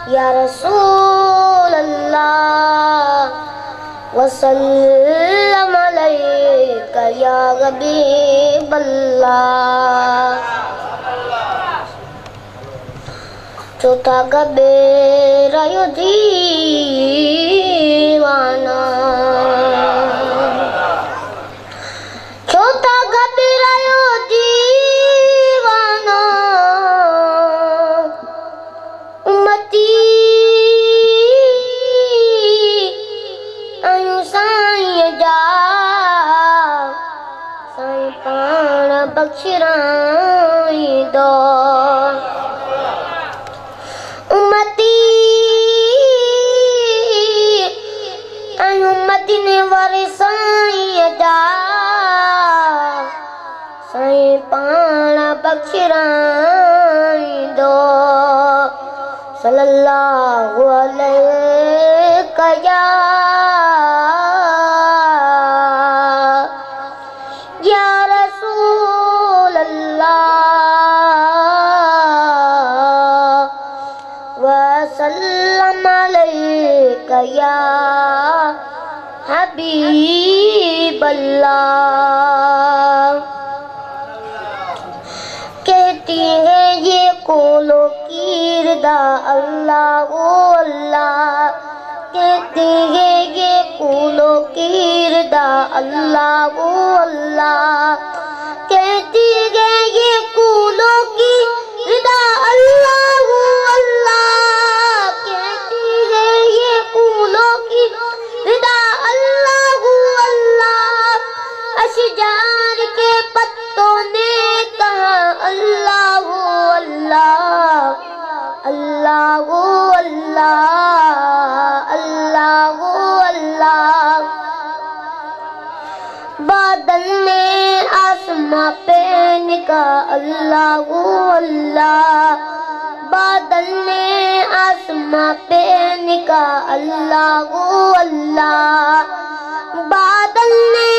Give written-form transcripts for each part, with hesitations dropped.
یا رسول اللہ وسلم علیکہ یا حبیب اللہ چوتھا گبیرا یو دیوانا چوتھا گبیرا یو دیوانا امتی ایو سائیں جا سائیں پان بخشرائیں دو امتی نے وارے سائیں جا سائیں پانا بخشرائیں دو صلی اللہ علیہ یا رسول اللہ وسلم علیکہ یا حبیب اللہ کہتی ہے یہ قولو کی رضا اللہ اللہ کہتی ہے یہ قولو کی رضا اللہ اللہ کہتی ہے یہ قولو کی رضا اللہ اللہ کہتی ہے یہ قولو کی رضا اللہ اللہ اشجار کے پتوں نے کہا اللہ اللہ اللہ اللہ اللہ اللہ بادل نے آسماں پہ نکا اللہ اللہ بادل نے آسماں پہ نکا اللہ اللہ بادل نے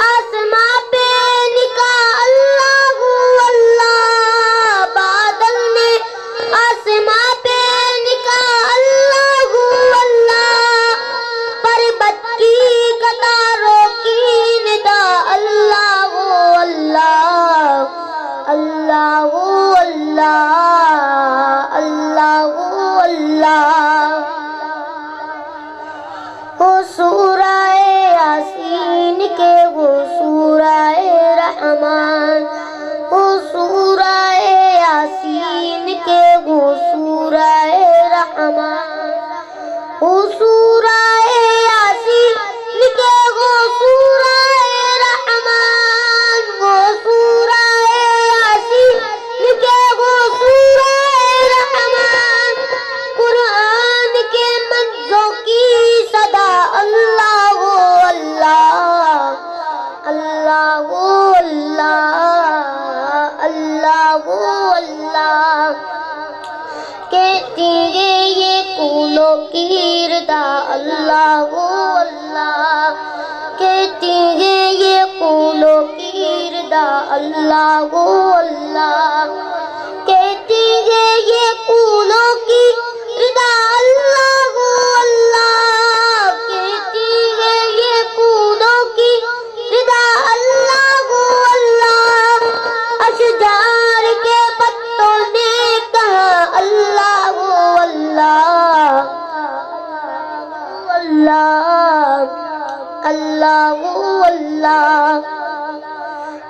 آسماں پہ نکا اللہ اللہ بادل نے آسماں پہ نکا اللہ اللہ پربت کی قطاروں کی ندا اللہ اللہ اللہ اللہ اللہ اللہ وہ سورہ یاسین کے وہ سورہ رحمان وہ سورہ یاسین کے وہ سورہ رحمان وہ سورہ یاسین کے وہ سورہ رحمان وہ سورہ یاسین کے وہ سورہ رحمان قرآن کے منظوں کی صدا اللہ اللہ اللہ اللہ اللہ اللہ کہتی ہے یہ قولوں کی رضا اللہ اللہ کہتی ہے یہ قولوں کی رضا اللہ اللہ کہتی ہے یہ قولوں کی رضا اللہ اللہ کہتی ہے یہ قولوں کی رضا اللہ اللہ اشجار کے پتوں نے کہا اللہ اللہ اللہ اللہ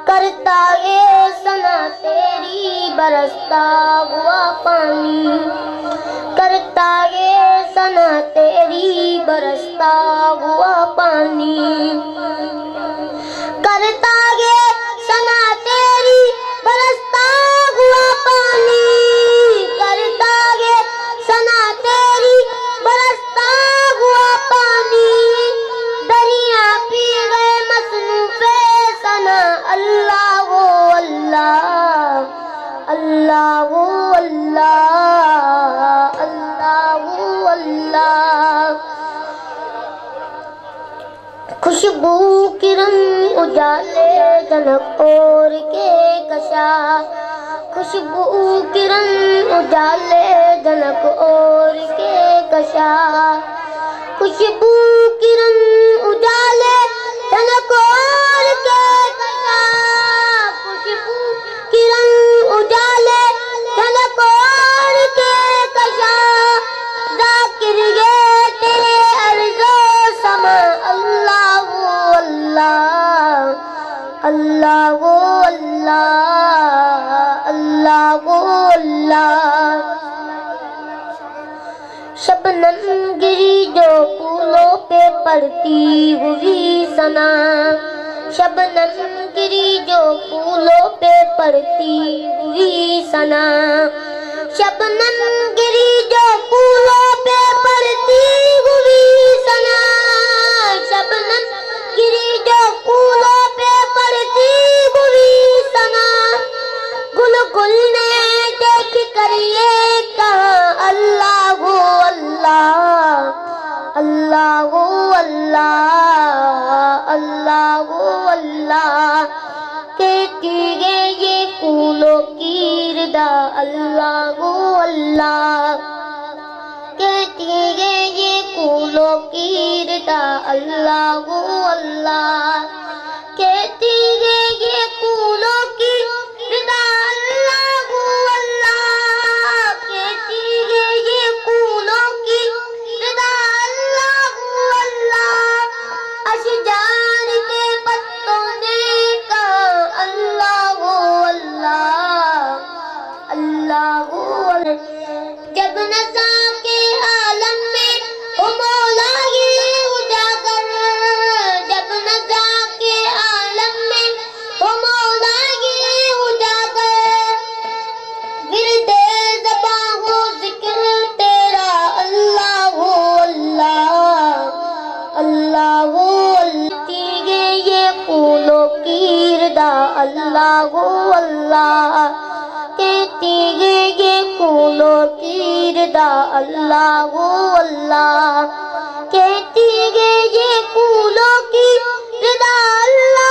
کرتا ہے ثنا تیری برستا ہوا پانی کرتا ہے ثنا تیری برستا ہوا پانی کرتا ہے ثنا تیری برستا ہوا پانی کرتا ہے ثنا تیری برستا ہوا پانی دریا پی گئے مصنوف ثنا اللہ اللہ اللہ اللہ اللہ اللہ خوشبو کرن اجالے جنک اور کے کشا خوشبو کرن اجالے جھلک اور کے کشا خوشبو کرن اجالے جھلک اور کے کشا خوشبو کرن اجالے جھلک اور کے کشا ذاکر یہ تیرے عرض و سما اللہ اللہ اللہ اللہ شبنم گری جو پھولوں پہ پڑتی ہوئی ثنا شبنم گری جو پھولوں پہ پڑتی ہوئی ثنا شبنم گری جو پھولوں پہ پڑتی ہوئی ثنا شبنم گری جو پھولوں پہ پڑتی ہوئی ثنا گل گل نے دیکھ کر یہ کہا اللہ اللہ اللہ اللہ اللہ کہتی ہے یہ پھولوں کی ردا اللہ اللہ کہتی ہے یہ پھولوں کی ردا اللہ اللہ کہتی ہے یہ پھولوں کی ردا اللہ اللہ کہتی ہے یہ پھولوں کی ردا اللہ اللہ اشجار کے پتوں نے کہا اللہ اللہ اللہ جب نزا کے عالم میں وہ مولا یہ اجاگر جب نزا کے عالم میں وہ مولا یہ اجاگر ورد زباں ہو ذکر تیرا اللہ اللہ تیرے یہ پھولوں کی ردا اللہ اللہ کہتی ہے یہ پھولوں کی ردا اللہ اللہ کہتی ہے یہ پھولوں کی ردا اللہ